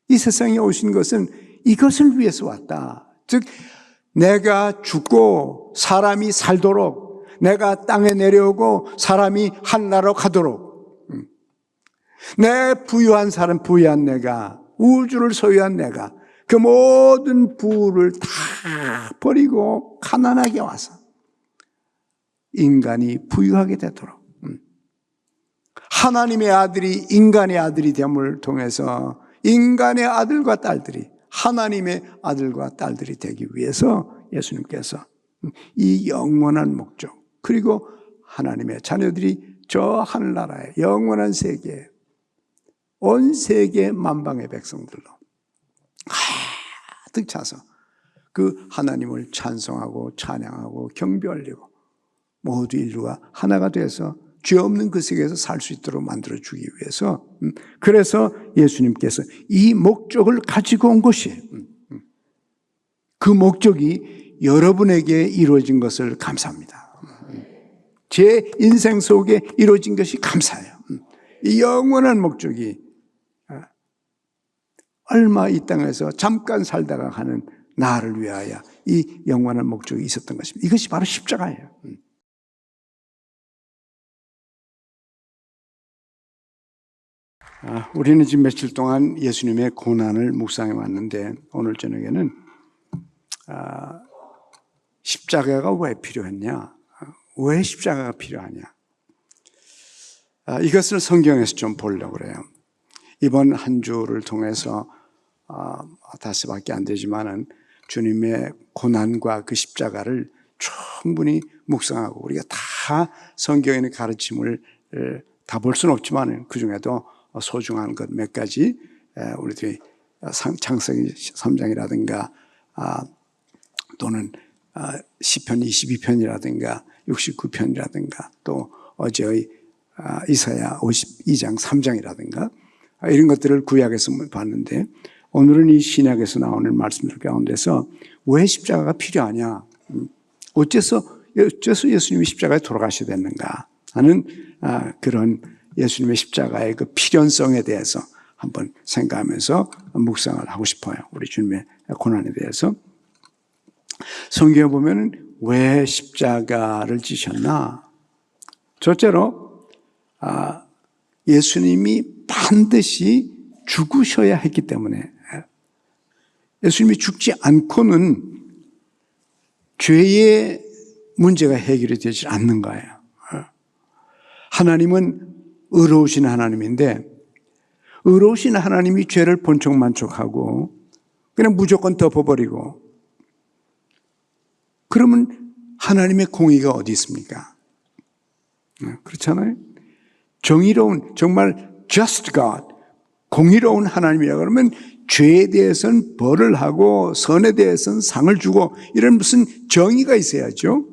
이 세상에 오신 것은 이것을 위해서 왔다. 즉 내가 죽고 사람이 살도록, 내가 땅에 내려오고 사람이 하늘나라로 가도록, 내 부유한 사람, 부유한 내가, 우주를 소유한 내가 그 모든 부를 다 버리고 가난하게 와서 인간이 부유하게 되도록, 하나님의 아들이 인간의 아들이 됨을 통해서 인간의 아들과 딸들이 하나님의 아들과 딸들이 되기 위해서 예수님께서 이 영원한 목적, 그리고 하나님의 자녀들이 저 하늘나라의 영원한 세계, 온 세계 만방의 백성들로 가득 차서 그 하나님을 찬송하고 찬양하고 경배하려고 모두 인류가 하나가 돼서 죄 없는 그 세계에서 살 수 있도록 만들어주기 위해서, 그래서 예수님께서 이 목적을 가지고 온 것이에요. 그 목적이 여러분에게 이루어진 것을 감사합니다. 제 인생 속에 이루어진 것이 감사해요. 이 영원한 목적이 얼마 이 땅에서 잠깐 살다가 가는 나를 위하여 이 영원한 목적이 있었던 것입니다. 이것이 바로 십자가예요. 우리는 지금 며칠 동안 예수님의 고난을 묵상해 왔는데 오늘 저녁에는 십자가가 왜 필요했냐? 왜 십자가가 필요하냐? 이것을 성경에서 좀 보려고 그래요. 이번 한 주를 통해서 다시밖에 안 되지만은 주님의 고난과 그 십자가를 충분히 묵상하고 우리가 다 성경에 있는 가르침을 다 볼 수는 없지만 그 중에도 소중한 것 몇 가지 우리들이 창세기 3장이라든가 또는 시편 22편이라든가 69편이라든가 또 어제의 이사야 52장 3장이라든가 이런 것들을 구약에서 봤는데 오늘은 이 신약에서 나오는 말씀들 가운데서 왜 십자가가 필요하냐, 어째서 예수님이 십자가에 돌아가셔야 됐는가 하는 그런 예수님의 십자가의 그 필연성에 대해서 한번 생각하면서 묵상을 하고 싶어요. 우리 주님의 고난에 대해서. 성경에 보면은 왜 십자가를 지셨나? 첫째로 예수님이 반드시 죽으셔야 했기 때문에, 예수님이 죽지 않고는 죄의 문제가 해결이 되지 않는 거예요. 하나님은 의로우신 하나님인데 의로우신 하나님이 죄를 본척만척하고 그냥 무조건 덮어버리고 그러면 하나님의 공의가 어디 있습니까? 그렇잖아요. 정의로운, 정말 just God, 공의로운 하나님이라 그러면 죄에 대해서는 벌을 하고 선에 대해서는 상을 주고 이런 무슨 정의가 있어야죠.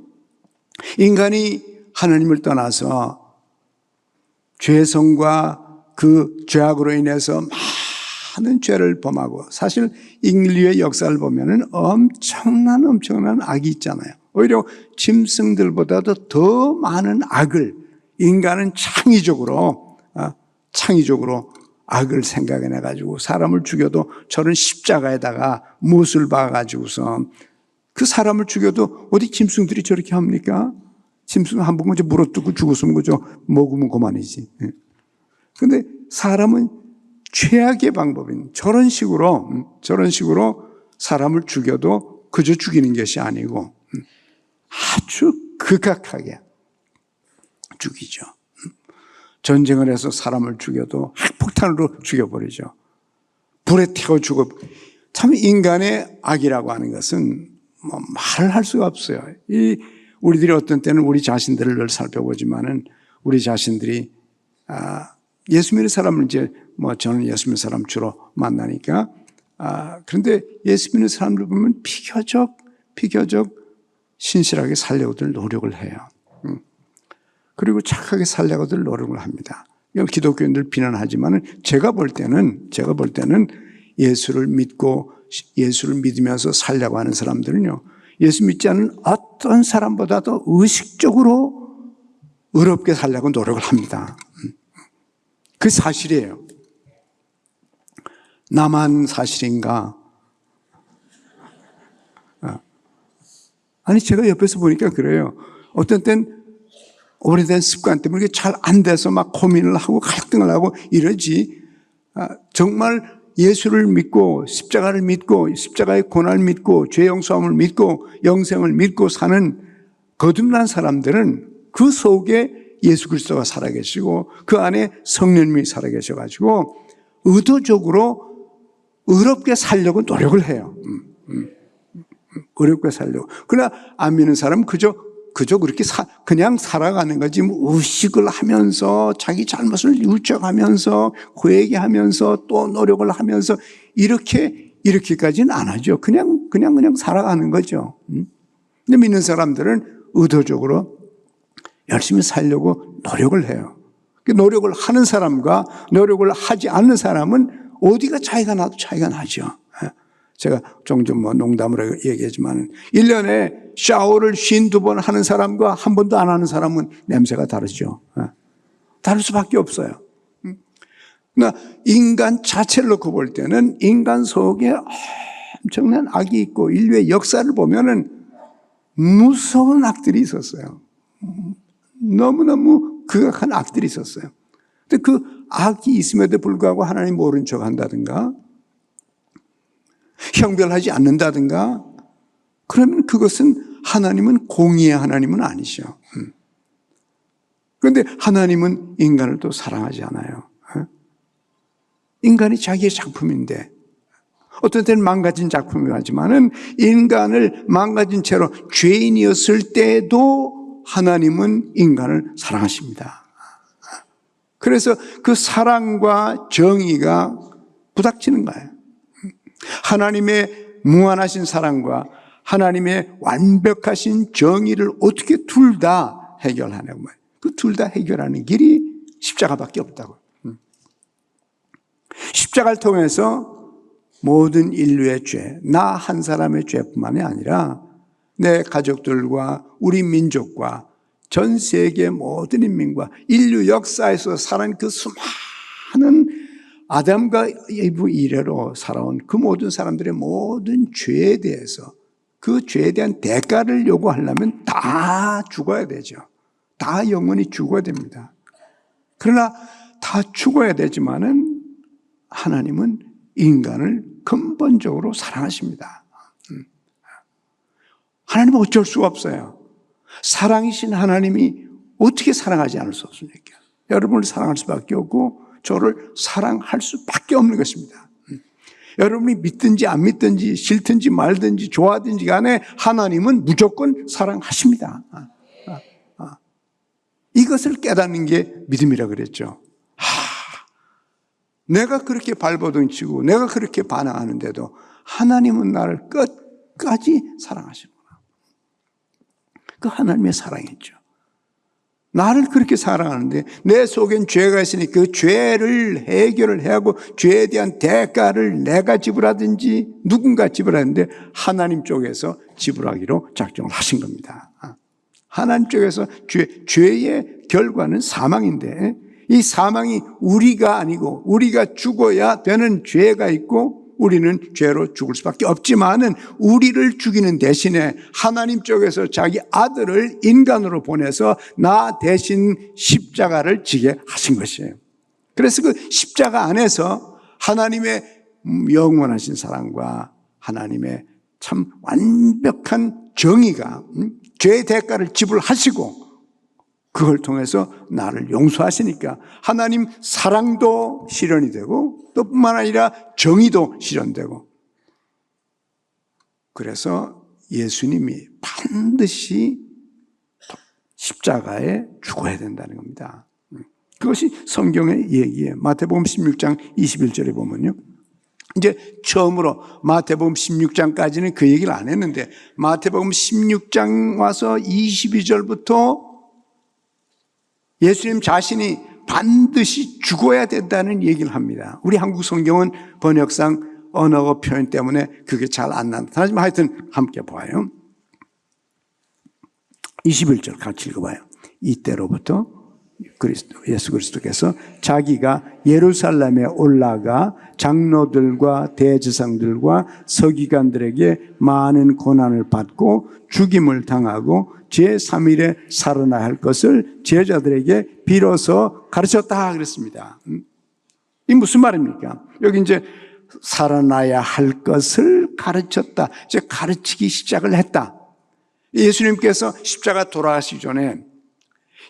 인간이 하나님을 떠나서 죄성과 그 죄악으로 인해서 많은 죄를 범하고, 사실 인류의 역사를 보면은 엄청난 악이 있잖아요. 오히려 짐승들보다도 더 많은 악을 인간은 창의적으로 악을 생각해내가지고 사람을 죽여도 저런 십자가에다가 못을 박아가지고서 그 사람을 죽여도 어디 짐승들이 저렇게 합니까? 짐승 한 번 물어뜯고 죽었으면 그저 먹으면 그만이지. 그런데 사람은 최악의 방법인 저런 식으로 사람을 죽여도 그저 죽이는 것이 아니고 아주 극악하게 죽이죠. 전쟁을 해서 사람을 죽여도 핵폭탄으로 죽여버리죠. 불에 태워 죽어. 참 인간의 악이라고 하는 것은 뭐 말을 할 수가 없어요. 우리들이 어떤 때는 우리 자신들을 늘 살펴보지만은 우리 자신들이 예수 믿는 사람을 이제 저는 예수 믿는 사람 주로 만나니까 그런데 예수 믿는 사람들 보면 비교적 신실하게 살려고들 노력을 해요. 그리고 착하게 살려고들 노력을 합니다. 이건 기독교인들 비난하지만은 제가 볼 때는 예수를 믿고 예수를 믿으면서 살려고 하는 사람들은요, 예수 믿지 않은 어떤 사람보다도 의식적으로 의롭게 살려고 노력을 합니다. 그게 사실이에요. 나만 사실인가? 아니, 제가 옆에서 보니까 그래요. 어떤 땐 오래된 습관 때문에 잘 안 돼서 막 고민을 하고 갈등을 하고 이러지. 정말 예수를 믿고 십자가를 믿고 십자가의 고난을 믿고 죄 용서함을 믿고 영생을 믿고 사는 거듭난 사람들은 그 속에 예수 그리스도가 살아계시고 그 안에 성령님이 살아계셔가지고 의도적으로 의롭게 살려고 노력을 해요. 어렵게 살려고. 그러나 안 믿는 사람은 그저 그렇게 그냥 살아가는 거지. 의식을 하면서 자기 잘못을 뉘우쳐가면서 그 얘기하면서 또 노력을 하면서 이렇게까지는 안 하죠. 그냥 살아가는 거죠. 근데 믿는 사람들은 의도적으로 열심히 살려고 노력을 해요. 노력을 하는 사람과 노력을 하지 않는 사람은 어디가 차이가 나도 차이가 나죠. 제가 종종 농담으로 얘기하지만 1년에 샤워를 52번 하는 사람과 한 번도 안 하는 사람은 냄새가 다르죠. 다를 수밖에 없어요. 그러나 인간 자체를 놓고 볼 때는 인간 속에 엄청난 악이 있고 인류의 역사를 보면은 무서운 악들이 있었어요. 너무너무 극악한 악들이 있었어요. 근데 그 악이 있음에도 불구하고 하나님 모른 척 한다든가 형별하지 않는다든가 그러면 그것은 하나님은 공의의 하나님은 아니죠. 그런데 하나님은 인간을 또 사랑하지 않아요. 인간이 자기의 작품인데 어떤 때는 망가진 작품이지만은 인간을 망가진 채로 죄인이었을 때도 하나님은 인간을 사랑하십니다. 그래서 그 사랑과 정의가 부닥치는 거예요. 하나님의 무한하신 사랑과 하나님의 완벽하신 정의를 어떻게 둘 다 해결하냐고 말이에요. 그 둘 다 해결하는 길이 십자가밖에 없다고. 십자가를 통해서 모든 인류의 죄, 나 한 사람의 죄뿐만이 아니라 내 가족들과 우리 민족과 전 세계 모든 인민과 인류 역사에서 살아온 그 수많은 아담과 이브 이래로 살아온 그 모든 사람들의 모든 죄에 대해서 그 죄에 대한 대가를 요구하려면 다 죽어야 되죠. 다 영원히 죽어야 됩니다. 그러나 다 죽어야 되지만은 하나님은 인간을 근본적으로 사랑하십니다. 하나님은 어쩔 수가 없어요. 사랑이신 하나님이 어떻게 사랑하지 않을 수 없습니까? 여러분을 사랑할 수밖에 없고 저를 사랑할 수밖에 없는 것입니다. 여러분이 믿든지 안 믿든지 싫든지 말든지 좋아하든지 간에 하나님은 무조건 사랑하십니다. 이것을 깨닫는 게 믿음이라 그랬죠. 내가 그렇게 발버둥치고 내가 그렇게 반항하는데도 하나님은 나를 끝까지 사랑하시구나. 그 하나님의 사랑이죠. 나를 그렇게 사랑하는데 내 속엔 죄가 있으니 그 죄를 해결을 해야 하고 죄에 대한 대가를 내가 지불하든지 누군가 지불하는데 하나님 쪽에서 지불하기로 작정을 하신 겁니다. 하나님 쪽에서 죄의 결과는 사망인데 이 사망이 우리가 아니고 우리가 죽어야 되는 죄가 있고 우리는 죄로 죽을 수밖에 없지만은 우리를 죽이는 대신에 하나님 쪽에서 자기 아들을 인간으로 보내서 나 대신 십자가를 지게 하신 것이에요. 그래서 그 십자가 안에서 하나님의 영원하신 사랑과 하나님의 참 완벽한 정의가 죄의 대가를 지불하시고 그걸 통해서 나를 용서하시니까 하나님 사랑도 실현이 되고 또 뿐만 아니라 정의도 실현되고 그래서 예수님이 반드시 십자가에 죽어야 된다는 겁니다. 그것이 성경의 얘기예요. 마태복음 16장 21절에 보면요. 이제 처음으로 마태복음 16장까지는 그 얘기를 안 했는데 마태복음 16장 와서 22절부터 예수님 자신이 반드시 죽어야 된다는 얘기를 합니다. 우리 한국 성경은 번역상 언어가 표현 때문에 그게 잘 안 나타나지만 하여튼 함께 봐요. 21절 같이 읽어봐요. 이때로부터 예수 그리스도께서 자기가 예루살렘에 올라가 장로들과 대제사장들과 서기관들에게 많은 고난을 받고 죽임을 당하고 제3일에 살아나야 할 것을 제자들에게 비로소 가르쳤다 그랬습니다. 이 무슨 말입니까? 여기 이제 살아나야 할 것을 가르쳤다. 이제 가르치기 시작을 했다. 예수님께서 십자가 돌아가시기 전에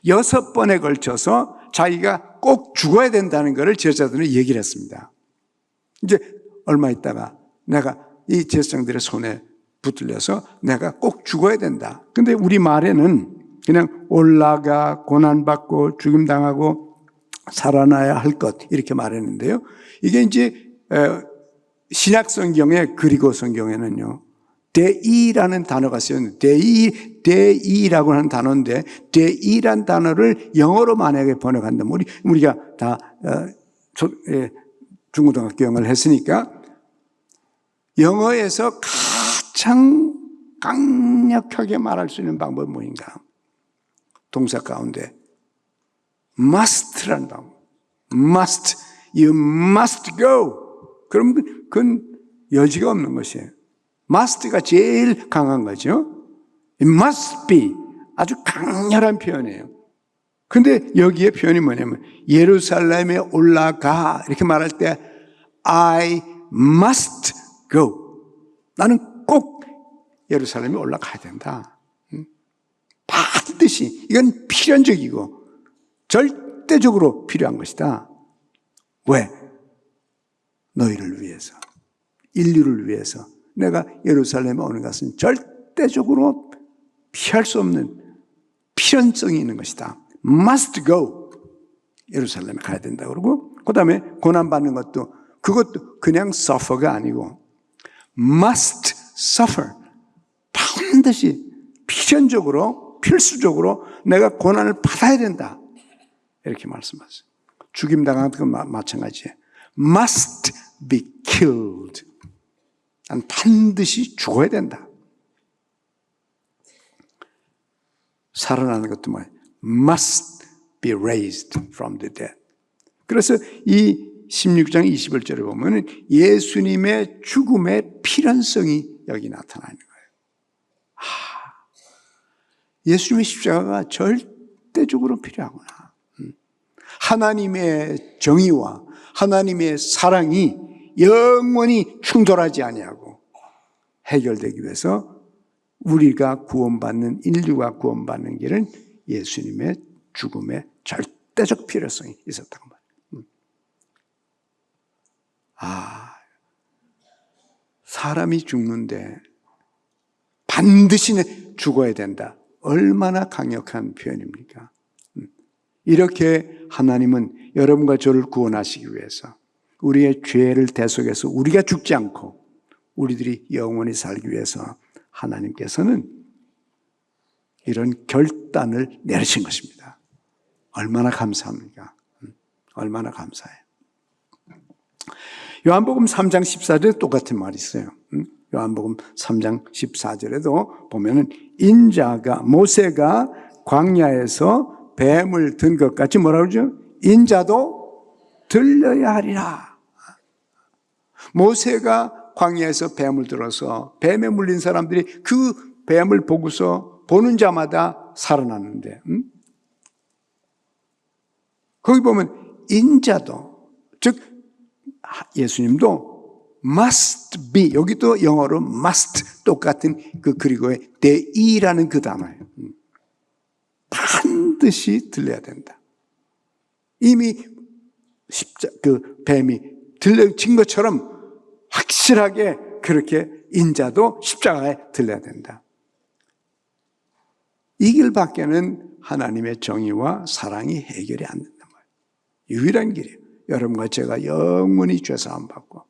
6번에 걸쳐서 자기가 꼭 죽어야 된다는 것을 제자들은 얘기를 했습니다. 이제 얼마 있다가 내가 이 제사장들의 손에 붙들려서 내가 꼭 죽어야 된다. 근데 우리 말에는 그냥 올라가 고난받고 죽임당하고 살아나야 할 것 이렇게 말했는데요. 이게 이제 신약 성경에 그리고 성경에는요. 데이라는 단어가 쓰였는데 데이라고 하는 단어인데 데이란 단어를 영어로 만약에 번역한다면 우리가 다 중고등학교 영어를 했으니까 영어에서 가장 강력하게 말할 수 있는 방법은 뭐인가? 동사 가운데 must라는 방법. must, you must go. 그럼 그건 여지가 없는 것이에요. must가 제일 강한 거죠. It must be. 아주 강렬한 표현이에요. 근데 여기에 표현이 뭐냐면 예루살렘에 올라가 이렇게 말할 때 I must go. 나는 꼭 예루살렘에 올라가야 된다. 반드시 이건 필연적이고 절대적으로 필요한 것이다. 왜? 너희를 위해서, 인류를 위해서 내가 예루살렘에 오는 것은 절대적으로 피할 수 없는 필연성이 있는 것이다. Must go. 예루살렘에 가야 된다 그러고 그 다음에 고난받는 것도 그것도 그냥 suffer가 아니고 must suffer. 반드시 필연적으로 필수적으로 내가 고난을 받아야 된다. 이렇게 말씀하세요. 죽임당한 것 마찬가지예요. Must be killed. 난 반드시 죽어야 된다. 살아나는 것도 뭐예요? Must be raised from the dead. 그래서 이 16장 21절에 보면 예수님의 죽음의 필연성이 여기 나타나는 거예요. 예수님의 십자가가 절대적으로 필요하구나. 하나님의 정의와 하나님의 사랑이 영원히 충돌하지 아니하고 해결되기 위해서 우리가 구원받는 인류가 구원받는 길은 예수님의 죽음의 절대적 필요성이 있었다고 말이에요. 사람이 죽는데 반드시 죽어야 된다. 얼마나 강력한 표현입니까? 이렇게 하나님은 여러분과 저를 구원하시기 위해서 우리의 죄를 대속해서 우리가 죽지 않고 우리들이 영원히 살기 위해서 하나님께서는 이런 결단을 내리신 것입니다. 얼마나 감사합니까? 얼마나 감사해요. 요한복음 3장 14절에 똑같은 말이 있어요. 요한복음 3장 14절에도 보면은 인자가 모세가 광야에서 뱀을 든 것 같이 뭐라 그러죠? 인자도 들려야 하리라. 모세가 광야에서 뱀을 들어서 뱀에 물린 사람들이 그 뱀을 보고서 보는 자마다 살아났는데 거기 보면 인자도 즉 예수님도 must be 여기도 영어로 must 똑같은 그 그리고의 the이라는 그 단어예요. 반드시 들려야 된다. 이미 그 뱀이 들려진 것처럼 확실하게 그렇게 인자도 십자가에 들려야 된다. 이 길밖에는 하나님의 정의와 사랑이 해결이 안 된단 말이에요. 유일한 길이에요. 여러분과 제가 영원히 죄사함 받고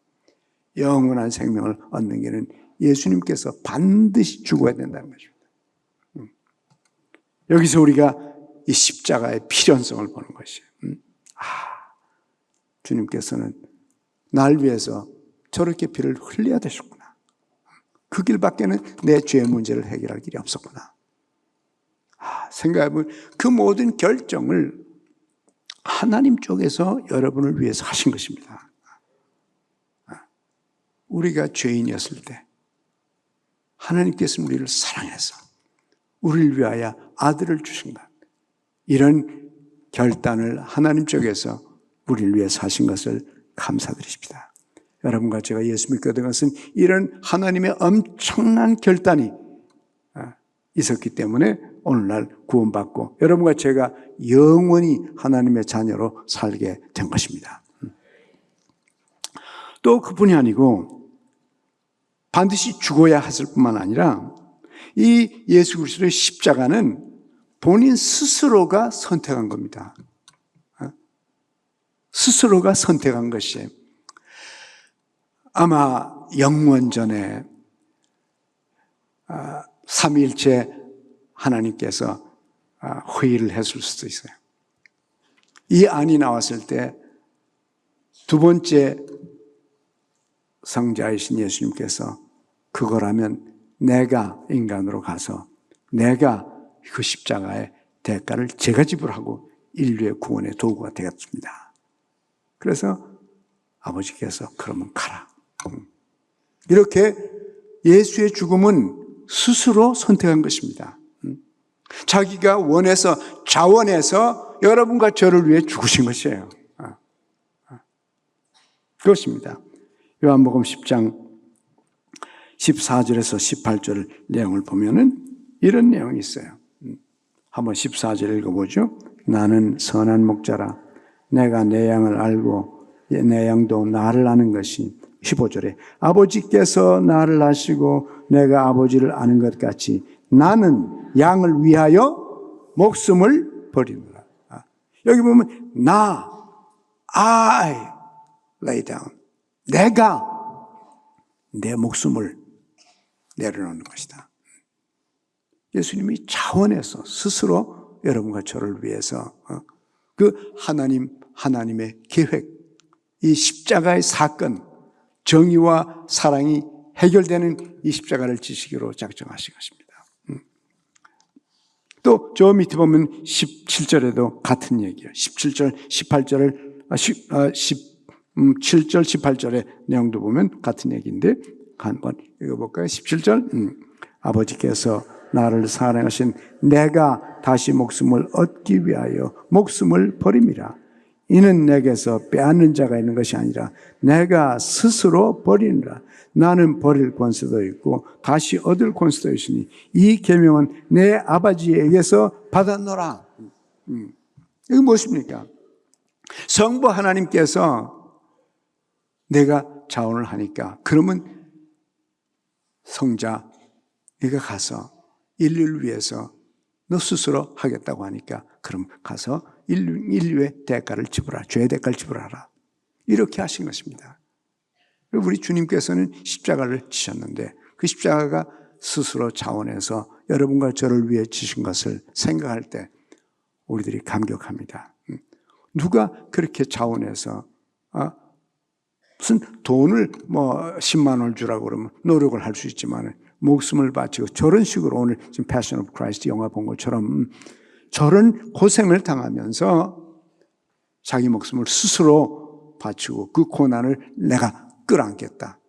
영원한 생명을 얻는 길은 예수님께서 반드시 죽어야 된다는 것입니다. 여기서 우리가 이 십자가의 필연성을 보는 것이에요. 주님께서는 날 위해서 저렇게 피를 흘려야 되셨구나. 그 길밖에는 내 죄의 문제를 해결할 길이 없었구나. 생각해보면 그 모든 결정을 하나님 쪽에서 여러분을 위해서 하신 것입니다. 우리가 죄인이었을 때 하나님께서는 우리를 사랑해서 우리를 위하여 아들을 주신다. 이런 결단을 하나님 쪽에서 우리를 위해서 하신 것을 감사드리십니다. 여러분과 제가 예수 믿게 된 것은 이런 하나님의 엄청난 결단이 있었기 때문에 오늘날 구원받고 여러분과 제가 영원히 하나님의 자녀로 살게 된 것입니다. 또 그뿐이 아니고 반드시 죽어야 했을 뿐만 아니라 이 예수 그리스도의 십자가는 본인 스스로가 선택한 겁니다. 스스로가 선택한 것이 아마 영원전에 삼위일체 하나님께서 회의를 했을 수도 있어요. 이 안이 나왔을 때 두 번째 성자이신 예수님께서 그거라면 내가 인간으로 가서 내가 그 십자가의 대가를 제가 지불하고 인류의 구원의 도구가 되겠습니다. 그래서 아버지께서 그러면 가라. 이렇게 예수의 죽음은 스스로 선택한 것입니다. 자기가 원해서 자원해서 여러분과 저를 위해 죽으신 것이에요. 그것입니다. 요한복음 10장 14절에서 18절 내용을 보면은 이런 내용이 있어요. 한번 14절 읽어보죠. 나는 선한 목자라 내가 내 양을 알고 내 양도 나를 아는 것이 15절에 아버지께서 나를 아시고 내가 아버지를 아는 것 같이 나는 양을 위하여 목숨을 버리노라. 여기 보면 I lay down. 내가 내 목숨을 내려놓는 것이다. 예수님이 자원해서 스스로 여러분과 저를 위해서 그 하나님의 계획, 이 십자가의 사건, 정의와 사랑이 해결되는 이 십자가를 지시기로 작정하신 것입니다. 또 저 밑에 보면 17절에도 같은 얘기예요. 17절, 18절을 17절, 18절의 내용도 보면 같은 얘기인데 한번 읽어볼까요? 17절 아버지께서 나를 사랑하신 내가 다시 목숨을 얻기 위하여 목숨을 버림이라. 이는 내게서 빼앗는 자가 있는 것이 아니라 내가 스스로 버리느라. 나는 버릴 권세도 있고 다시 얻을 권세도 있으니 이 계명은 내 아버지에게서 받았노라. 이게 무엇입니까? 성부 하나님께서 내가 자원을 하니까 그러면 성자 네가 가서 인류를 위해서 너 스스로 하겠다고 하니까 그럼 가서 인류의 대가를 지불하라. 죄의 대가를 지불하라. 이렇게 하신 것입니다. 우리 주님께서는 십자가를 지셨는데 그 십자가가 스스로 자원해서 여러분과 저를 위해 지신 것을 생각할 때 우리들이 감격합니다. 누가 그렇게 자원해서 무슨 돈을 10만 원을 주라고 그러면 노력을 할 수 있지만 목숨을 바치고 저런 식으로 오늘 지금 패션 오브 크라이스트 영화 본 것처럼 저런 고생을 당하면서 자기 목숨을 스스로 바치고 그 고난을 내가 끌어안겠다.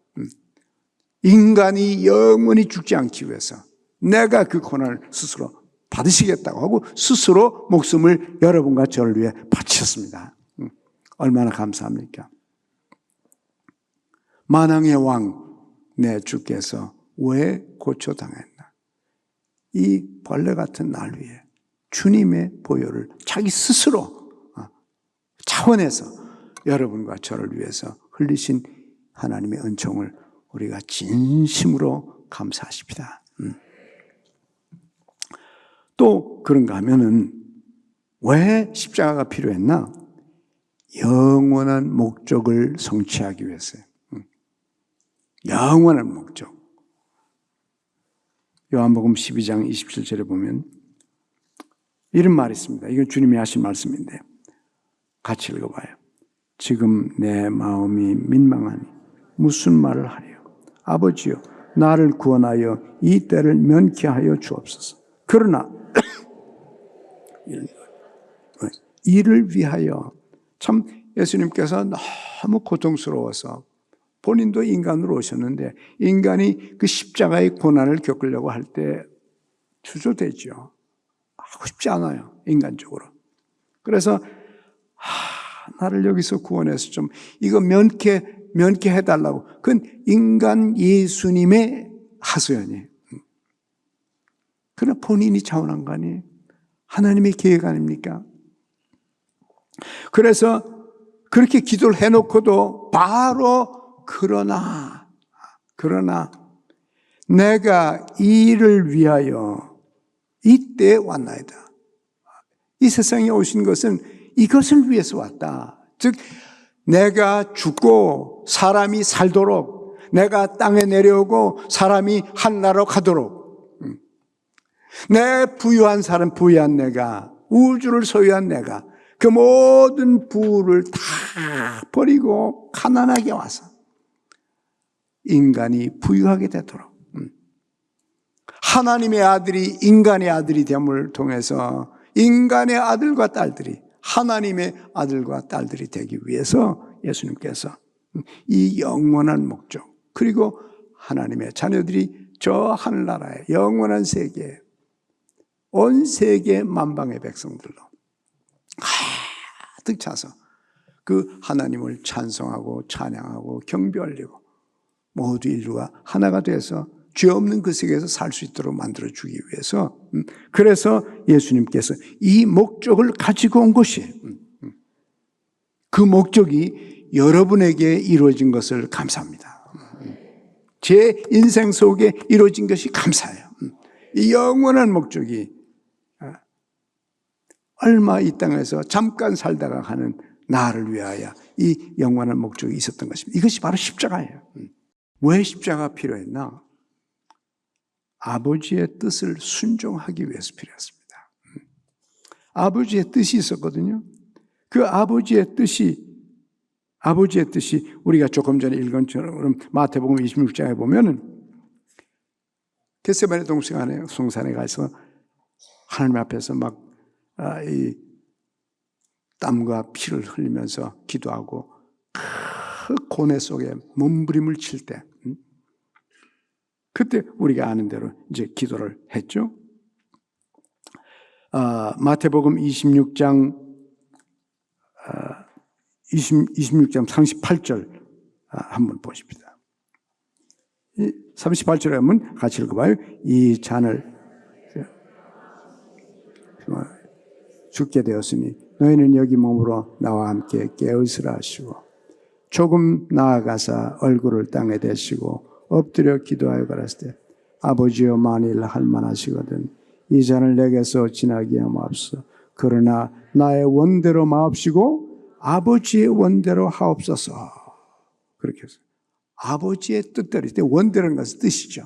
인간이 영원히 죽지 않기 위해서 내가 그 고난을 스스로 받으시겠다고 하고 스스로 목숨을 여러분과 저를 위해 바치셨습니다. 얼마나 감사합니까? 만왕의 왕 내 주께서 왜 고초당했나? 이 벌레 같은 날 위해 주님의 보혈을 자기 스스로 차원에서 여러분과 저를 위해서 흘리신 하나님의 은총을 우리가 진심으로 감사하십니다. 또 그런가 하면은 왜 십자가가 필요했나? 영원한 목적을 성취하기 위해서요. 영원한 목적. 요한복음 12장 27절에 보면 이런 말이 있습니다. 이건 주님이 하신 말씀인데 같이 읽어봐요. 지금 내 마음이 민망하니 무슨 말을 하리요? 아버지여 나를 구원하여 이 때를 면케하여 주옵소서. 그러나 이를 위하여. 참 예수님께서 너무 고통스러워서 본인도 인간으로 오셨는데 인간이 그 십자가의 고난을 겪으려고 할 때 주저되죠. 하고 싶지 않아요, 인간적으로. 그래서 나를 여기서 구원해서 좀 이거 면케해달라고. 그건 인간 예수님의 하소연이에요. 그러나 본인이 차원한 거 아니에요? 하나님의 계획 아닙니까? 그래서 그렇게 기도를 해놓고도 바로 그러나 내가 이 일을 위하여 이때 왔나이다. 이 세상에 오신 것은 이것을 위해서 왔다. 즉 내가 죽고 사람이 살도록, 내가 땅에 내려오고 사람이 하늘나라로 가도록, 내 부유한 사람, 부유한 내가, 우주를 소유한 내가 그 모든 부를 다 버리고 가난하게 와서 인간이 부유하게 되도록, 하나님의 아들이 인간의 아들이 됨을 통해서 인간의 아들과 딸들이 하나님의 아들과 딸들이 되기 위해서 예수님께서 이 영원한 목적, 그리고 하나님의 자녀들이 저 하늘나라의 영원한 세계에, 온 세계 만방의 백성들로 가득 차서 그 하나님을 찬송하고 찬양하고 경배 올리고 모두 인류가 하나가 돼서 죄 없는 그 세계에서 살 수 있도록 만들어주기 위해서, 그래서 예수님께서 이 목적을 가지고 온 것이에요. 그 목적이 여러분에게 이루어진 것을 감사합니다. 제 인생 속에 이루어진 것이 감사해요. 이 영원한 목적이 얼마 이 땅에서 잠깐 살다가 가는 나를 위하여 이 영원한 목적이 있었던 것입니다. 이것이 바로 십자가예요. 왜 십자가가 필요했나? 아버지의 뜻을 순종하기 위해서 필요했습니다. 아버지의 뜻이 있었거든요. 그 아버지의 뜻이 우리가 조금 전에 읽은 것처럼 마태복음 26장에 보면은 겟세마네 동산에 가서 하나님 앞에서 막 이 땀과 피를 흘리면서 기도하고 그 고뇌 속에 몸부림을 칠 때, 그때 우리가 아는 대로 이제 기도를 했죠. 마태복음 26장 38절 한번 보십니다. 38절에 한번 같이 읽어봐요. 이 잔을 죽게 되었으니 너희는 여기 몸으로 나와 함께 깨어있으라 하시고, 조금 나아가사 얼굴을 땅에 대시고 엎드려 기도하여 가라사대 아버지여 만일 할만하시거든 이 잔을 내게서 지나게 하옵소서. 그러나 나의 원대로 마옵시고 아버지의 원대로 하옵소서. 그렇게 해서 아버지의 뜻대로, 원대로는 것은 뜻이죠.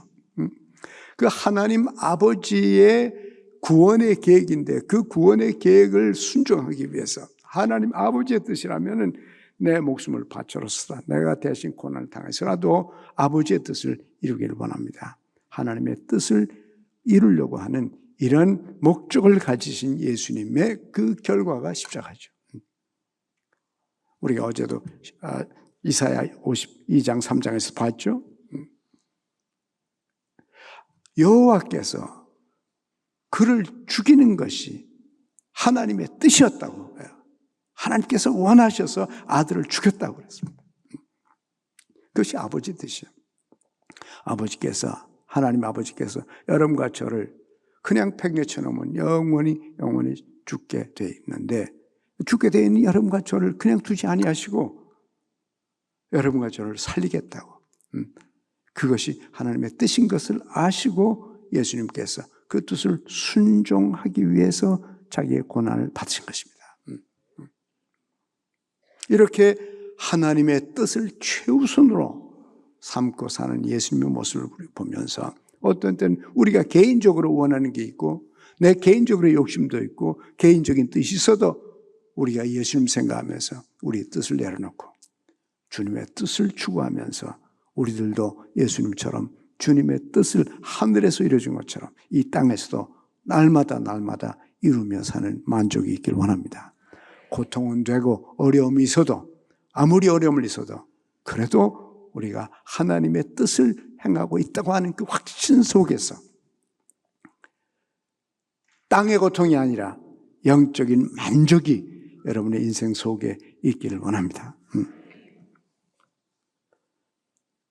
그 하나님 아버지의 구원의 계획인데 그 구원의 계획을 순종하기 위해서 하나님 아버지의 뜻이라면은 내 목숨을 바쳐서라 내가 대신 고난을 당해서라도 아버지의 뜻을 이루기를 원합니다. 하나님의 뜻을 이루려고 하는 이런 목적을 가지신 예수님의 그 결과가 십자가죠. 우리가 어제도 이사야 52장 3장에서 봤죠. 여호와께서 그를 죽이는 것이 하나님의 뜻이었다고. 하나님께서 원하셔서 아들을 죽였다고 그랬습니다. 그것이 아버지 뜻이에요. 하나님 아버지께서 여러분과 저를 그냥 팽개쳐 놓으면 영원히 죽게 돼 있는데, 죽게 돼 있는 여러분과 저를 그냥 두지 아니하시고 여러분과 저를 살리겠다고. 그것이 하나님의 뜻인 것을 아시고 예수님께서 그 뜻을 순종하기 위해서 자기의 고난을 받으신 것입니다. 이렇게 하나님의 뜻을 최우선으로 삼고 사는 예수님의 모습을 보면서 어떤 때는 우리가 개인적으로 원하는 게 있고 내 개인적으로 욕심도 있고 개인적인 뜻이 있어도 우리가 예수님 생각하면서 우리의 뜻을 내려놓고 주님의 뜻을 추구하면서 우리들도 예수님처럼 주님의 뜻을 하늘에서 이루어진 것처럼 이 땅에서도 날마다 이루며 사는 만족이 있길 원합니다. 고통은 되고 어려움이 있어도, 아무리 어려움을 있어도 그래도 우리가 하나님의 뜻을 행하고 있다고 하는 그 확신 속에서 땅의 고통이 아니라 영적인 만족이 여러분의 인생 속에 있기를 원합니다.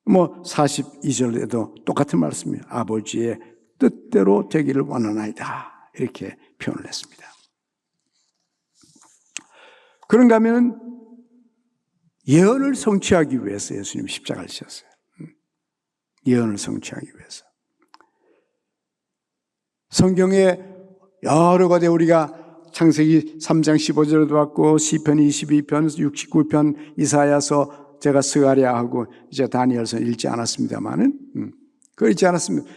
42절에도 똑같은 말씀이에요. 아버지의 뜻대로 되기를 원하나이다. 이렇게 표현을 했습니다. 그런가 하면 예언을 성취하기 위해서 예수님이 십자가를 지셨어요. 예언을 성취하기 위해서. 성경에 여러 가지 우리가 창세기 3장 15절에도 봤고 시편 22편, 69편, 이사야서, 제가 스가랴하고 이제 다니엘서 읽지 않았습니다만은 그거 읽지 않았습니다.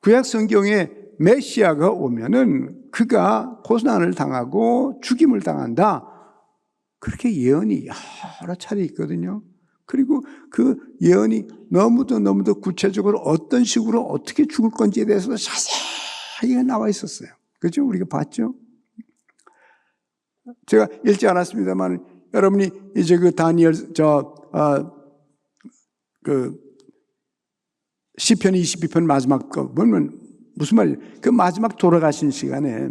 구약 성경에 메시아가 오면은 그가 고난을 당하고 죽임을 당한다. 그렇게 예언이 여러 차례 있거든요. 그리고 그 예언이 너무도 구체적으로 어떤 식으로 어떻게 죽을 건지에 대해서 자세히 나와 있었어요. 그렇죠? 우리가 봤죠? 제가 읽지 않았습니다만 여러분이 이제 그 다니엘 시편 22편 마지막 거 보면 무슨 말이에요? 그 마지막 돌아가신 시간에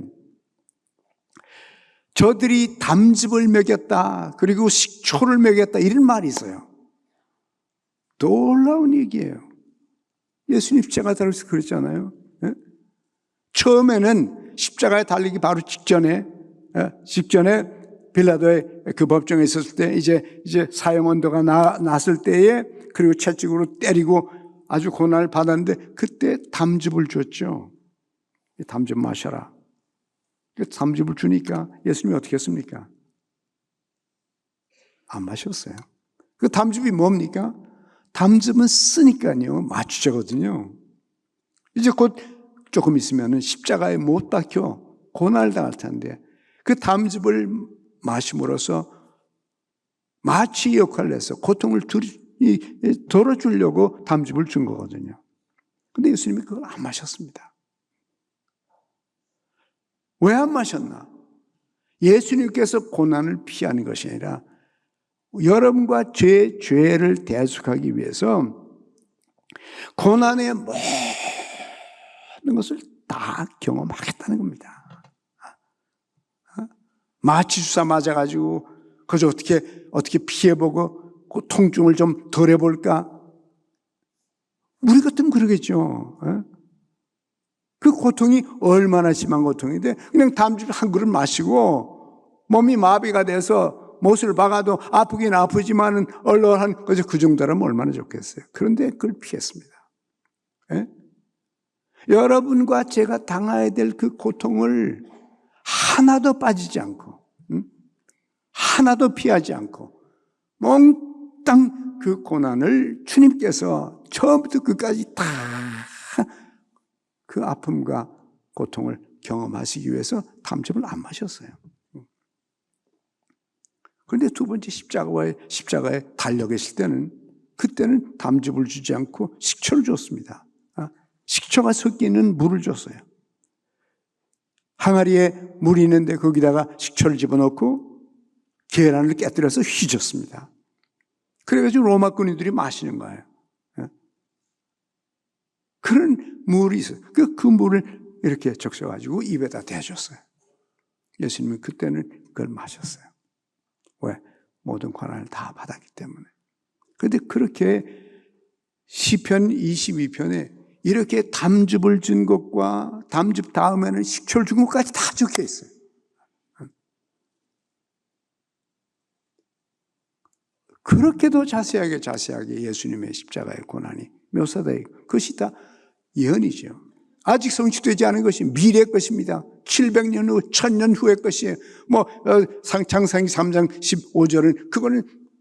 저들이 담즙을 먹였다, 그리고 식초를 먹였다, 이런 말이 있어요. 놀라운 얘기예요. 예수님 십자가에 달려서 그랬잖아요. 예? 처음에는 십자가에 달리기 바로 직전에 빌라도의 그 법정에 있었을 때 이제 사형 언도가 났을 때에, 그리고 채찍으로 때리고 아주 고난을 받았는데 그때 담즙을 줬죠. 담즙 마셔라. 담즙을 주니까 예수님이 어떻게 했습니까? 안 마셨어요. 그 담즙이 뭡니까? 담즙은 쓰니까요, 마취제거든요. 이제 곧 조금 있으면 십자가에 못 박혀 고난을 당할 텐데 그 담즙을 마심으로써 마취 역할을 해서 고통을 덜어주려고 담즙을 준 거거든요. 근데 예수님이 그걸 안 마셨습니다. 왜 안 마셨나? 예수님께서 고난을 피하는 것이 아니라 여러분과 죄를 대속하기 위해서 고난의 모든 것을 다 경험하겠다는 겁니다. 마취주사 맞아가지고 그저 어떻게 피해보고 그 통증을 좀 덜해볼까? 우리 같으면 그러겠죠. 그 고통이 얼마나 심한 고통인데 그냥 담즙 한 그릇 마시고 몸이 마비가 돼서 못을 박아도 아프긴 아프지만은 얼얼한 거죠. 그 정도라면 얼마나 좋겠어요. 그런데 그걸 피했습니다. 예? 여러분과 제가 당해야 될 그 고통을 하나도 빠지지 않고, 하나도 피하지 않고 몽땅 그 고난을 주님께서 처음부터 끝까지 다 그 아픔과 고통을 경험하시기 위해서 담즙을 안 마셨어요. 그런데 두 번째 십자가에 달려 계실 때는, 그때는 담즙을 주지 않고 식초를 줬습니다. 식초가 섞이는 물을 줬어요. 항아리에 물이 있는데 거기다가 식초를 집어넣고 계란을 깨뜨려서 휘졌습니다. 그래가지고 로마 군인들이 마시는 거예요. 그런 물이 있어요. 그 물을 이렇게 적셔가지고 입에다 대줬어요. 예수님은 그때는 그걸 마셨어요. 왜? 모든 고난을 다 받았기 때문에. 그런데 그렇게 시편 22편에 이렇게 담즙을 준 것과 담즙 다음에는 식초를 준 것까지 다 적혀 있어요. 그렇게도 자세하게 예수님의 십자가의 고난이 묘사되어 있고, 그것이 다 예언이죠. 아직 성취되지 않은 것이 미래의 것입니다. 700년 후, 1000년 후의 것이에요. 창세기 3장 15절은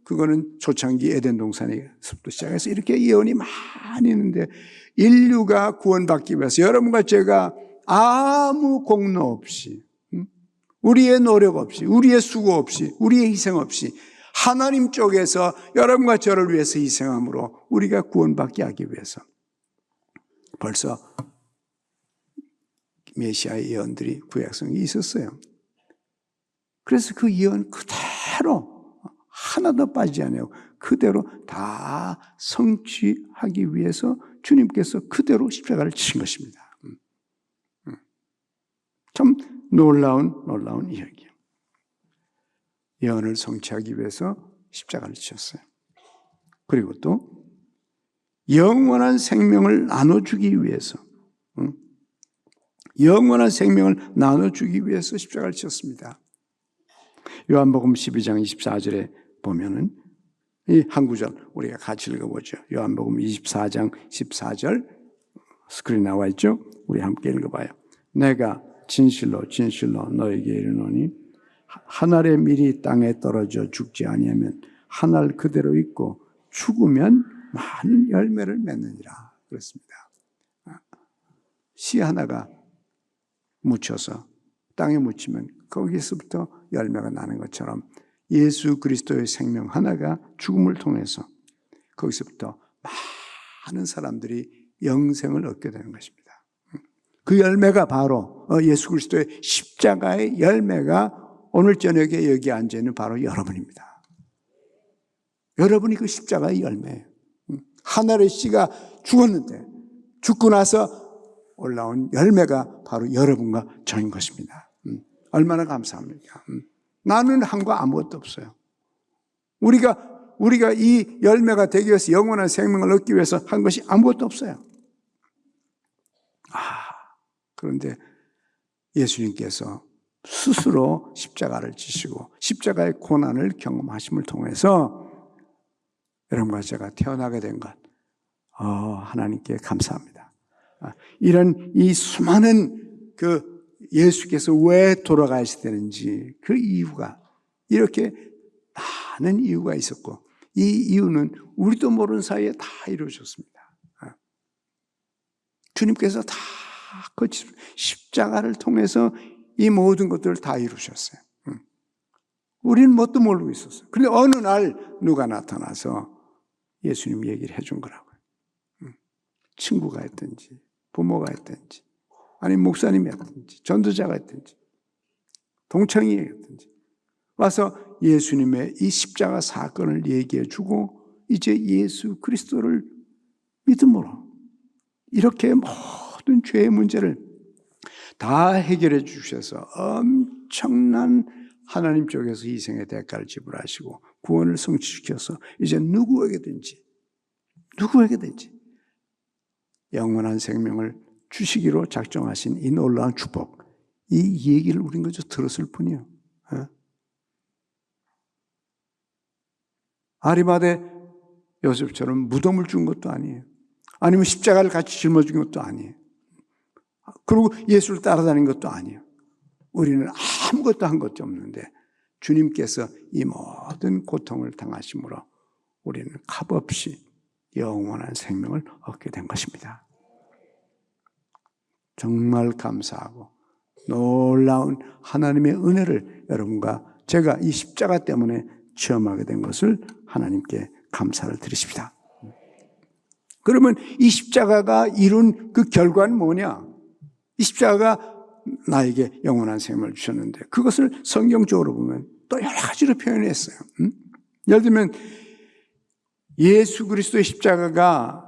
그거는 초창기 에덴 동산에서부터 시작해서 이렇게 예언이 많이 있는데, 인류가 구원받기 위해서 여러분과 제가 아무 공로 없이, 우리의 노력 없이, 우리의 수고 없이, 우리의 희생 없이 하나님 쪽에서 여러분과 저를 위해서 희생함으로 우리가 구원받게 하기 위해서 벌써 메시아의 예언들이 구약성이 있었어요. 그래서 그 예언 그대로 하나도 빠지지 않아요. 그대로 다 성취하기 위해서 주님께서 그대로 십자가를 지신 것입니다. 참 놀라운 이야기예요. 예언을 성취하기 위해서 십자가를 지셨어요. 그리고 또 영원한 생명을 나눠주기 위해서, 영원한 생명을 나눠주기 위해서 십자가를 지셨습니다. 요한복음 12장 24절에 보면은 이 한 구절 우리가 같이 읽어보죠. 요한복음 24장 14절 스크린 나와 있죠? 우리 함께 읽어봐요. 내가 진실로 너에게 이르노니 한 알의 밀이 땅에 떨어져 죽지 아니하면 한 알 그대로 있고 죽으면 많은 열매를 맺느니라 그렇습니다. 씨 하나가 묻혀서 땅에 묻히면 거기서부터 열매가 나는 것처럼 예수 그리스도의 생명 하나가 죽음을 통해서 거기서부터 많은 사람들이 영생을 얻게 되는 것입니다. 그 열매가 바로 예수 그리스도의 십자가의 열매가 오늘 저녁에 여기 앉아있는 바로 여러분입니다. 여러분이 그 십자가의 열매예요. 하늘의 씨가 죽었는데 죽고 나서 올라온 열매가 바로 여러분과 저인 것입니다. 얼마나 감사합니까? 나는 한 거 아무것도 없어요. 우리가 이 열매가 되기 위해서 영원한 생명을 얻기 위해서 한 것이 아무것도 없어요. 그런데 예수님께서 스스로 십자가를 지시고 십자가의 고난을 경험하심을 통해서 여러분과 제가 태어나게 된 것, 하나님께 감사합니다. 이런 이 수많은 예수께서 왜 돌아가셔야 되는지 그 이유가 이렇게 많은 이유가 있었고 이 이유는 우리도 모르는 사이에 다 이루어졌습니다. 주님께서 다 그 십자가를 통해서 이 모든 것들을 다 이루셨어요. 우리는 뭣도 모르고 있었어요. 그런데 어느 날 누가 나타나서 예수님 얘기를 해준 거라고요. 친구가 했든지 부모가 했든지 아니면 목사님이 했든지 전도자가 했든지 동창이 했든지 와서 예수님의 이 십자가 사건을 얘기해 주고 이제 예수 그리스도를 믿음으로 이렇게 모든 죄의 문제를 다 해결해 주셔서 엄청난 하나님 쪽에서 희생의 대가를 지불하시고 구원을 성취시켜서 이제 누구에게든지 영원한 생명을 주시기로 작정하신 이 놀라운 축복, 이 얘기를 우린 그저 들었을 뿐이에요. 아리마대 요셉처럼 무덤을 준 것도 아니에요. 아니면 십자가를 같이 짊어진 것도 아니에요. 그리고 예수를 따라다닌 것도 아니에요. 우리는 아무것도 한 것도 없는데 주님께서 이 모든 고통을 당하심으로 우리는 값없이 영원한 생명을 얻게 된 것입니다. 정말 감사하고 놀라운 하나님의 은혜를 여러분과 제가 이 십자가 때문에 체험하게 된 것을 하나님께 감사를 드리십니다. 그러면 이 십자가가 이룬 그 결과는 뭐냐? 이 십자가가 나에게 영원한 생명을 주셨는데 그것을 성경적으로 보면 또 여러 가지로 표현했어요. 예를 들면 예수 그리스도의 십자가가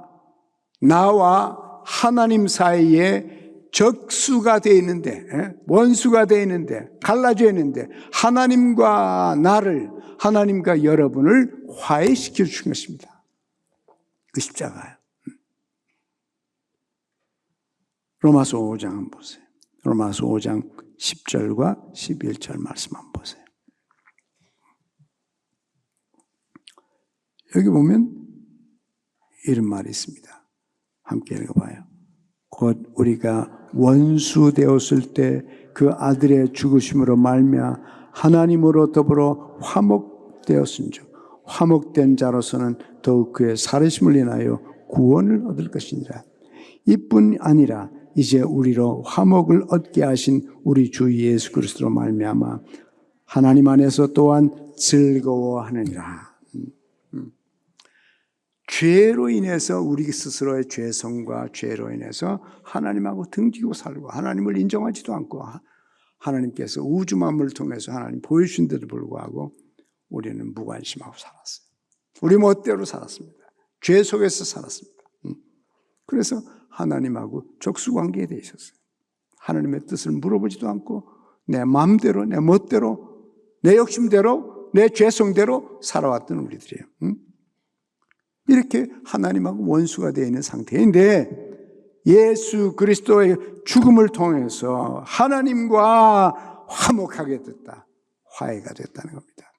나와 하나님 사이에 적수가 되어 있는데, 원수가 되어 있는데, 갈라져 있는데 하나님과 나를, 하나님과 여러분을 화해시켜 주신 것입니다. 그 십자가요. 로마서 5장 한번 보세요. 로마서 5장 10절과 11절 말씀 한번 보세요. 여기 보면 이런 말이 있습니다. 함께 읽어봐요. 곧 우리가 원수 되었을 때 그 아들의 죽으심으로 말미암아 하나님으로 더불어 화목되었은즉 화목된 자로서는 더욱 그의 살으심을 인하여 구원을 얻을 것이니라. 이뿐 아니라 이제 우리로 화목을 얻게 하신 우리 주 예수 그리스도로 말미암아 하나님 안에서 또한 즐거워하느니라. 죄로 인해서 우리 스스로의 죄성과 죄로 인해서 하나님하고 등지고 살고 하나님을 인정하지도 않고 하나님께서 우주 만물을 통해서 하나님 보여주신데도 불구하고 우리는 무관심하고 살았어요. 우리 멋대로 살았습니다. 죄 속에서 살았습니다. 그래서 하나님하고 적수관계에 돼 있었어요. 하나님의 뜻을 물어보지도 않고 내 마음대로, 내 멋대로, 내 욕심대로, 내 죄성대로 살아왔던 우리들이에요. 이렇게 하나님하고 원수가 되어 있는 상태인데 예수 그리스도의 죽음을 통해서 하나님과 화목하게 됐다. 화해가 됐다는 겁니다.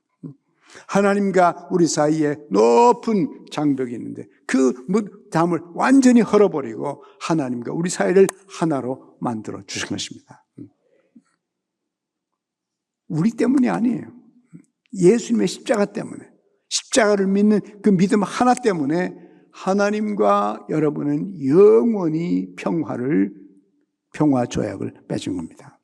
하나님과 우리 사이에 높은 장벽이 있는데 그 담을 완전히 헐어버리고 하나님과 우리 사이를 하나로 만들어 주신 것입니다. 우리 때문이 아니에요. 예수님의 십자가 때문에, 십자가를 믿는 그 믿음 하나 때문에 하나님과 여러분은 영원히 평화 조약을 맺은 겁니다.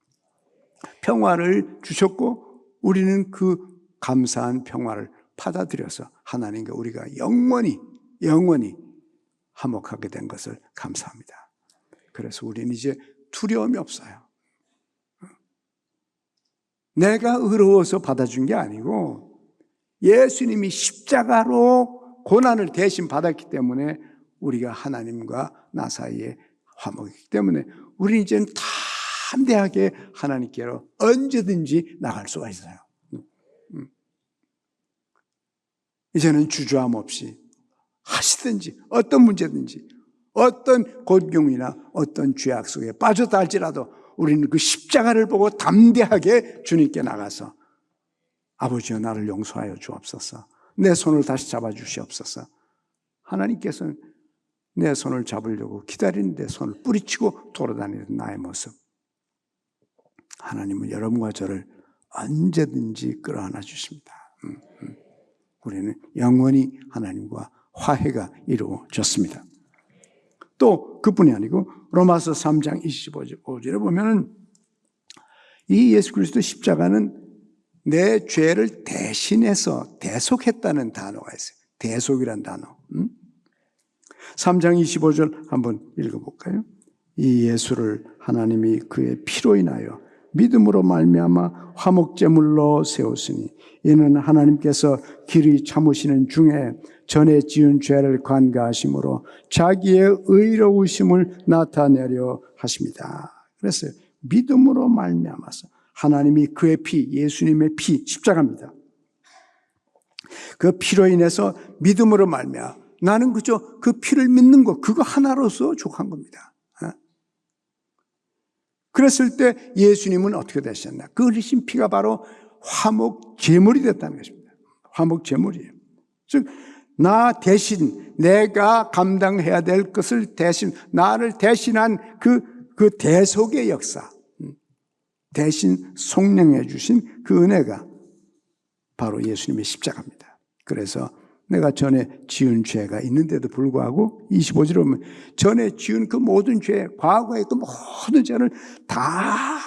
평화를 주셨고 우리는 그 감사한 평화를 받아들여서 하나님과 우리가 영원히 화목하게 된 것을 감사합니다. 그래서 우리는 이제 두려움이 없어요. 내가 의로워서 받아준 게 아니고 예수님이 십자가로 고난을 대신 받았기 때문에 우리가 하나님과 나 사이에 화목이기 때문에 우리는 이제는 담대하게 하나님께로 언제든지 나갈 수가 있어요. 이제는 주저함 없이 하시든지 어떤 문제든지 어떤 고통이나 어떤 죄악 속에 빠졌다 할지라도 우리는 그 십자가를 보고 담대하게 주님께 나가서 아버지여 나를 용서하여 주옵소서. 내 손을 다시 잡아주시옵소서. 하나님께서는 내 손을 잡으려고 기다리는데 손을 뿌리치고 돌아다니는 나의 모습. 하나님은 여러분과 저를 언제든지 끌어안아 주십니다. 우리는 영원히 하나님과 화해가 이루어졌습니다. 또 그뿐이 아니고 로마서 3장 25절에 보면은 이 예수 그리스도 십자가는 내 죄를 대신해서 대속했다는 단어가 있어요. 대속이란 단어. 3장 25절 한번 읽어볼까요? 이 예수를 하나님이 그의 피로 인하여 믿음으로 말미암아 화목제물로 세웠으니 이는 하나님께서 길이 참으시는 중에 전에 지은 죄를 관가하심으로 자기의 의로우심을 나타내려 하십니다. 그래서 믿음으로 말미암아서 하나님이 그의 피, 예수님의 피, 십자가입니다. 그 피로 인해서 믿음으로 말미암아 나는 그저 그 피를 믿는 것 그거 하나로서 족한 겁니다. 그랬을 때 예수님은 어떻게 되셨나? 그 흘리신 피가 바로 화목 제물이 됐다는 것입니다. 화목 제물이에요. 즉 나 대신 내가 감당해야 될 것을 대신 나를 대신한 그 대속의 역사, 대신 속량해 주신 그 은혜가 바로 예수님의 십자가입니다. 그래서 내가 전에 지은 죄가 있는데도 불구하고 25절에 보면 전에 지은 그 모든 죄, 과거의 그 모든 죄를 다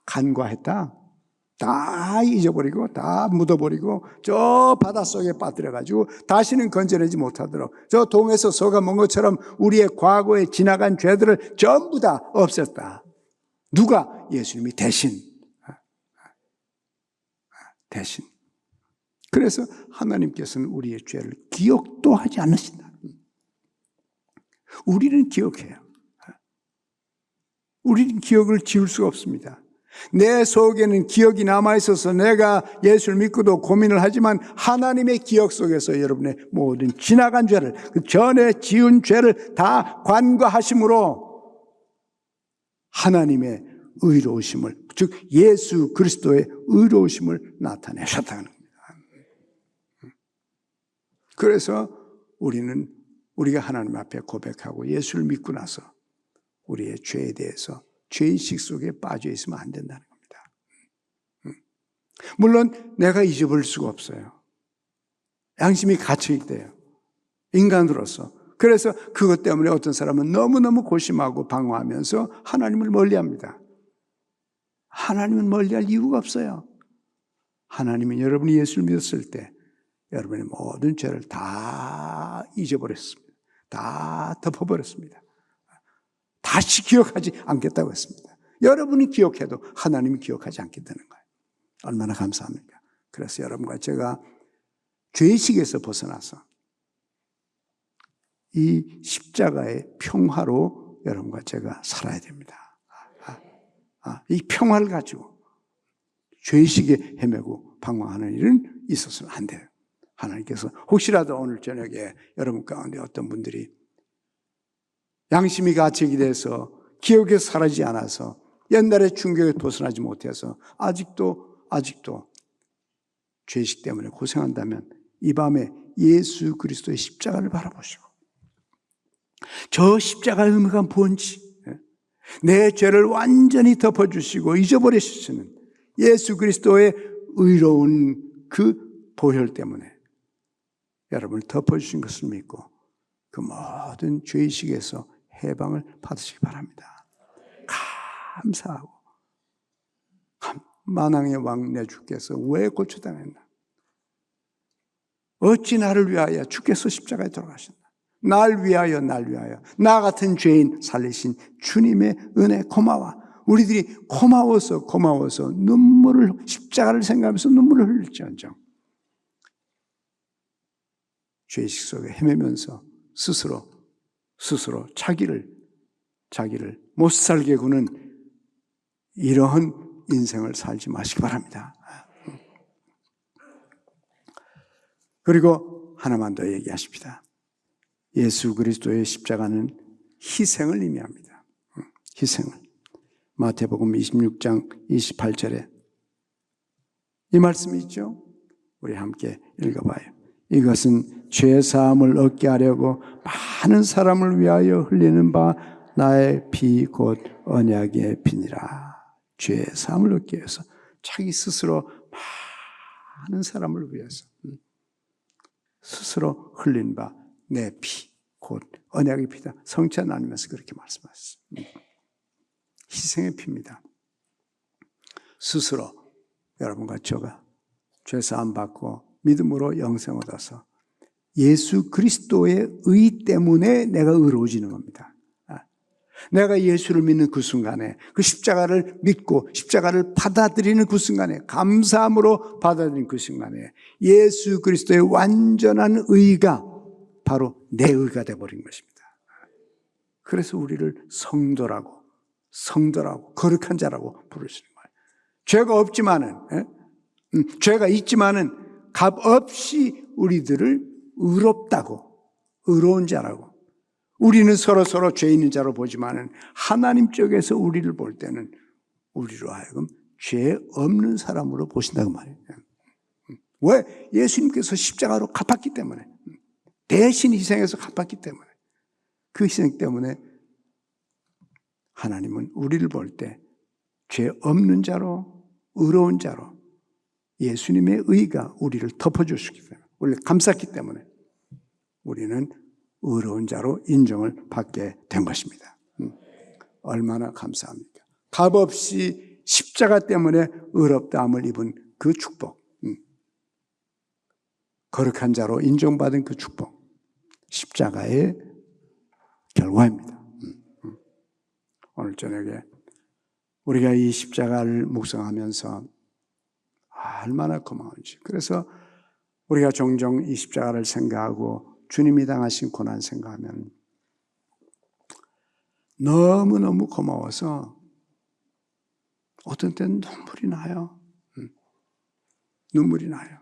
간과했다. 다 잊어버리고 다 묻어버리고 저 바닷속에 빠뜨려가지고 다시는 건져내지 못하도록 저 동에서 소가 먼 것처럼 우리의 과거에 지나간 죄들을 전부 다 없앴다. 누가? 예수님이 대신. 그래서 하나님께서는 우리의 죄를 기억도 하지 않으신다. 우리는 기억해요. 우리는 기억을 지울 수가 없습니다. 내 속에는 기억이 남아있어서 내가 예수를 믿고도 고민을 하지만 하나님의 기억 속에서 여러분의 모든 지나간 죄를 그 전에 지은 죄를 다 관과하심으로 하나님의 의로우심을 즉 예수 그리스도의 의로우심을 나타내셨다는 겁니다. 그래서 우리가 하나님 앞에 고백하고 예수를 믿고 나서 우리의 죄에 대해서 죄의식 속에 빠져 있으면 안 된다는 겁니다. 물론 내가 잊어버릴 수가 없어요. 양심이 갇혀있대요. 인간으로서. 그래서 그것 때문에 어떤 사람은 너무너무 고심하고 방어하면서 하나님을 멀리합니다. 하나님은 멀리할 이유가 없어요. 하나님은 여러분이 예수를 믿었을 때 여러분의 모든 죄를 다 잊어버렸습니다. 다 덮어버렸습니다. 다시 기억하지 않겠다고 했습니다. 여러분이 기억해도 하나님이 기억하지 않게 되는 거예요. 얼마나 감사합니까? 그래서 여러분과 제가 죄의식에서 벗어나서 이 십자가의 평화로 여러분과 제가 살아야 됩니다. 이 평화를 가지고 죄의식에 헤매고 방황하는 일은 있어서는 안 돼요. 하나님께서 혹시라도 오늘 저녁에 여러분 가운데 어떤 분들이 양심이 가책이 돼서 기억에서 사라지지 않아서 옛날의 충격에 벗어나지 못해서 아직도 죄의식 때문에 고생한다면 이 밤에 예수 그리스도의 십자가를 바라보시고 저 십자가의 의미가 뭔지, 내 죄를 완전히 덮어주시고 잊어버리시는 예수 그리스도의 의로운 그 보혈 때문에 여러분을 덮어주신 것을 믿고 그 모든 죄의식에서 해방을 받으시기 바랍니다. 감사하고 만왕의 왕 내 주께서 왜 고쳐당했나? 어찌 나를 위하여 주께서 십자가에 돌아가셨나? 날 위하여 나 같은 죄인 살리신 주님의 은혜 고마워. 우리들이 고마워서 십자가를 생각하면서 눈물을 흘릴지언정 죄의식 속에 헤매면서 스스로 자기를 못 살게 구는 이러한 인생을 살지 마시기 바랍니다. 그리고 하나만 더 얘기하십니다. 예수 그리스도의 십자가는 희생을 의미합니다. 희생을. 마태복음 26장 28절에 이 말씀이 있죠. 우리 함께 읽어봐요. 이것은 죄사함을 얻게 하려고 많은 사람을 위하여 흘리는 바 나의 피 곧 언약의 피니라. 죄사함을 얻기 위해서 자기 스스로 많은 사람을 위해서 스스로 흘린 바 내 피 곧 언약의 피다. 성찬 나누면서 그렇게 말씀하셨습니다. 희생의 피입니다. 스스로 여러분과 저가 죄사함 받고 믿음으로 영생 얻어서 예수 그리스도의 의 때문에 내가 의로워지는 겁니다. 내가 예수를 믿는 그 순간에 그 십자가를 믿고 십자가를 받아들이는 그 순간에 감사함으로 받아들이는 그 순간에 예수 그리스도의 완전한 의가 바로 내 의가 되어버린 것입니다. 그래서 우리를 성도라고 거룩한 자라고 부르시는 거예요. 죄가 없지만은 죄가 있지만은 값없이 우리들을 의로운 자라고 우리는 서로 죄 있는 자로 보지만은 하나님 쪽에서 우리를 볼 때는 우리로 하여금 죄 없는 사람으로 보신다고 말이에요. 왜? 예수님께서 십자가로 갚았기 때문에 대신 희생해서 갚았기 때문에 그 희생 때문에 하나님은 우리를 볼 때 죄 없는 자로 의로운 자로 예수님의 의가 우리를 덮어주시기 때문에 우리를 감쌌기 때문에 우리는 의로운 자로 인정을 받게 된 것입니다. 얼마나 감사합니까? 값없이 십자가 때문에 의롭다함을 입은 그 축복, 거룩한 자로 인정받은 그 축복, 십자가의 결과입니다. 오늘 저녁에 우리가 이 십자가를 묵상하면서 얼마나 고마운지. 그래서 우리가 종종 이 십자가를 생각하고 주님이 당하신 고난 생각하면 너무너무 고마워서 어떤 때는 눈물이 나요. 눈물이 나요.